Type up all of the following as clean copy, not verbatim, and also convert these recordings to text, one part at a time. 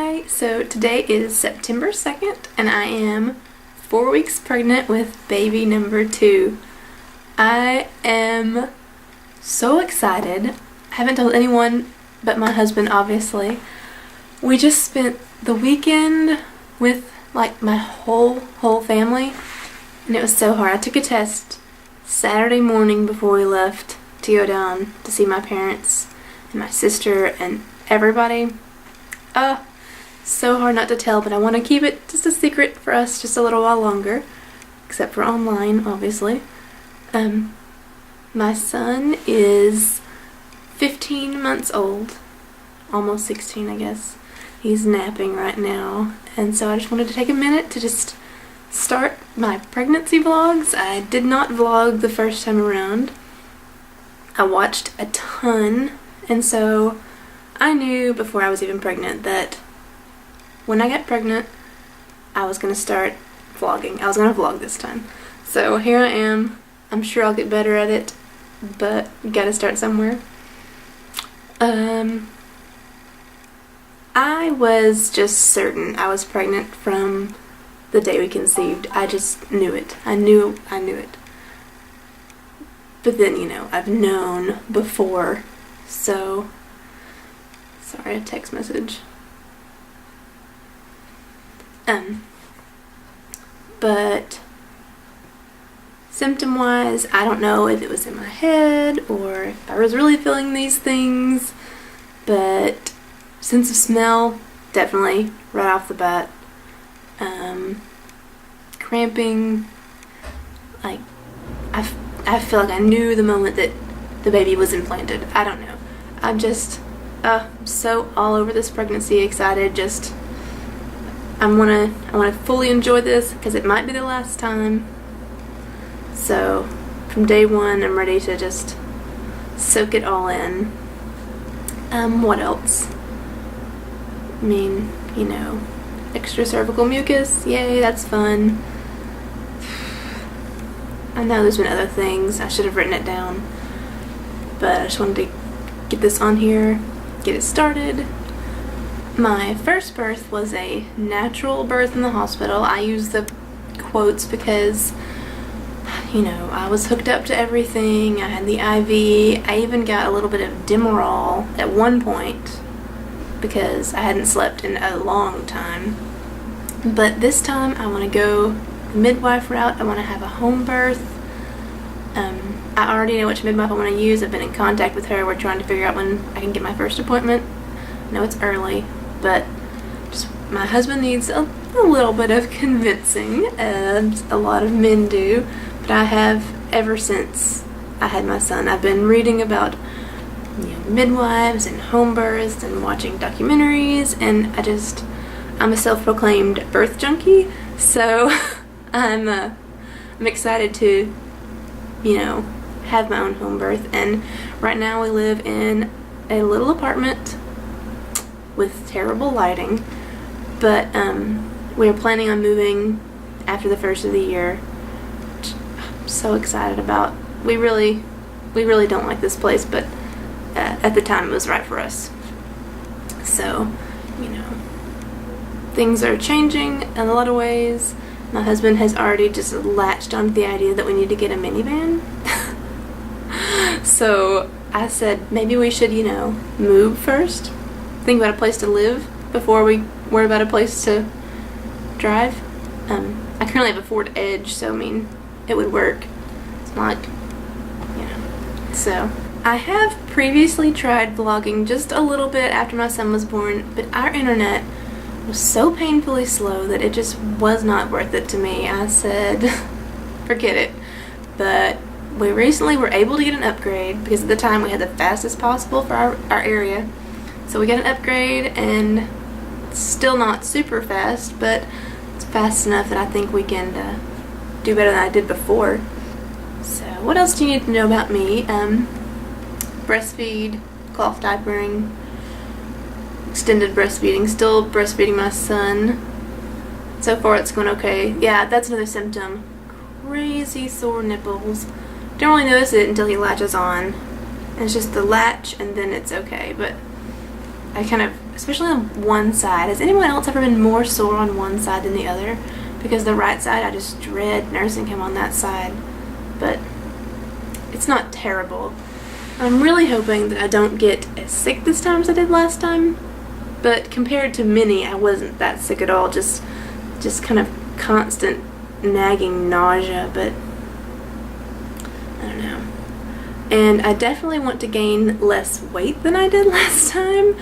Hi, so today is September 2nd and I am 4 weeks pregnant with baby number 2. I am so excited. I haven't told anyone but my husband, obviously. We just spent the weekend with like my whole family and it was so hard. I took a test Saturday morning before we left to go down to see my parents and my sister and everybody. So hard not to tell, but I want to keep it just a secret for us just a little while longer, except for online, obviously. My son is 15 months old, almost 16, I guess. He's napping right now, and so I just wanted to take a minute to just start my pregnancy vlogs. I did not vlog the first time around. I watched a ton, and so I knew before I was even pregnant that when I got pregnant, I was going to start vlogging. I was going to vlog this time. So here I am. I'm sure I'll get better at it, but you gotta start somewhere. I was just certain I was pregnant from the day we conceived. I just knew it. I knew it. But then, you know, I've known before, so... Sorry, a text message. But symptom-wise, I don't know if it was in my head or if I was really feeling these things, but sense of smell, definitely, right off the bat. Cramping, like, I feel like I knew the moment that the baby was implanted. I don't know. I'm just... so all over this pregnancy, excited, just I want to fully enjoy this because it might be the last time. So from day one I'm ready to just soak it all in. What else? I mean, you know, extra cervical mucus, yay, that's fun. I know there's been other things, I should have written it down, but I just wanted to get this on here, get it started. My first birth was a natural birth in the hospital. I use the quotes because, you know, I was hooked up to everything. I had the IV. I even got a little bit of Demerol at one point because I hadn't slept in a long time. But this time I want to go the midwife route. I want to have a home birth. I already know which midwife I want to use. I've been in contact with her. We're trying to figure out when I can get my first appointment. I know it's early, but just my husband needs a little bit of convincing, as a lot of men do, but I have ever since I had my son. I've been reading about, you know, midwives and home births and watching documentaries, and I'm a self-proclaimed birth junkie, so I'm excited to, you know, have my own home birth. And right now we live in a little apartment with terrible lighting, but we are planning on moving after the first of the year, which I'm so excited about. We really don't like this place, but at the time it was right for us. So, you know, things are changing in a lot of ways. My husband has already just latched onto the idea that we need to get a minivan. So I said maybe we should, you know, move first. Think about a place to live before we worry about a place to drive. I currently have a Ford Edge, so I mean, it would work. It's not like, you know. So I have previously tried vlogging just a little bit after my son was born, but our internet was so painfully slow that it just was not worth it to me. I said, forget it. But we recently were able to get an upgrade because at the time we had the fastest possible for our area. So we got an upgrade, and it's still not super fast, but it's fast enough that I think we can do better than I did before. So what else do you need to know about me? Breastfeed, cloth diapering, extended breastfeeding, still breastfeeding my son. So far it's going okay. Yeah, that's another symptom. Crazy sore nipples. Don't really notice it until he latches on. And it's just the latch and then it's okay, but I kind of, especially on one side, has anyone else ever been more sore on one side than the other? Because the right side, I just dread nursing him on that side, but it's not terrible. I'm really hoping that I don't get as sick this time as I did last time, but compared to Minnie, I wasn't that sick at all, just kind of constant nagging nausea, but I don't know. And I definitely want to gain less weight than I did last time.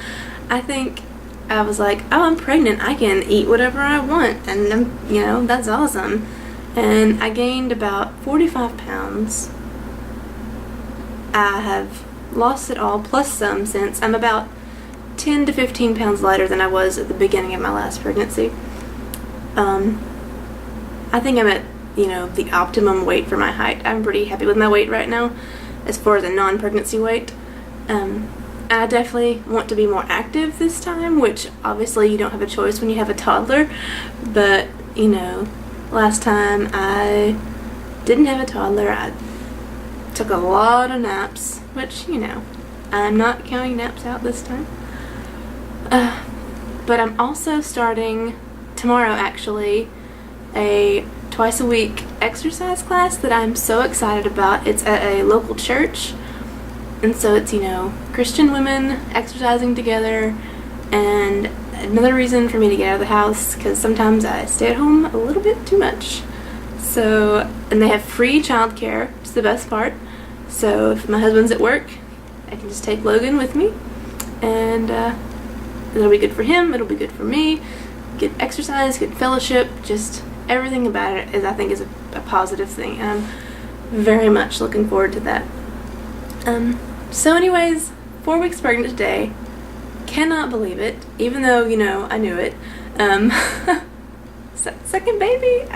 I think I was like, oh, I'm pregnant, I can eat whatever I want, and that's awesome. And I gained about 45 pounds. I have lost it all, plus some, since I'm about 10 to 15 pounds lighter than I was at the beginning of my last pregnancy. I think I'm at, the optimum weight for my height. I'm pretty happy with my weight right now, as far as a non-pregnancy weight. I definitely want to be more active this time, which obviously you don't have a choice when you have a toddler, but, last time I didn't have a toddler, I took a lot of naps, which, I'm not counting naps out this time. But I'm also starting tomorrow, actually, a twice a week exercise class that I'm so excited about. It's at a local church, and so it's, Christian women exercising together, and another reason for me to get out of the house, because sometimes I stay at home a little bit too much. So, and they have free childcare, which is the best part. So if my husband's at work, I can just take Logan with me, and it'll be good for him, it'll be good for me. Good exercise, good fellowship, just everything about it I think is a positive thing, and I'm very much looking forward to that. So anyways, 4 weeks pregnant today. Cannot believe it, even though, I knew it. Second baby,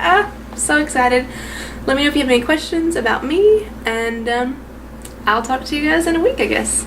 so excited. Let me know if you have any questions about me, and I'll talk to you guys in a week, I guess.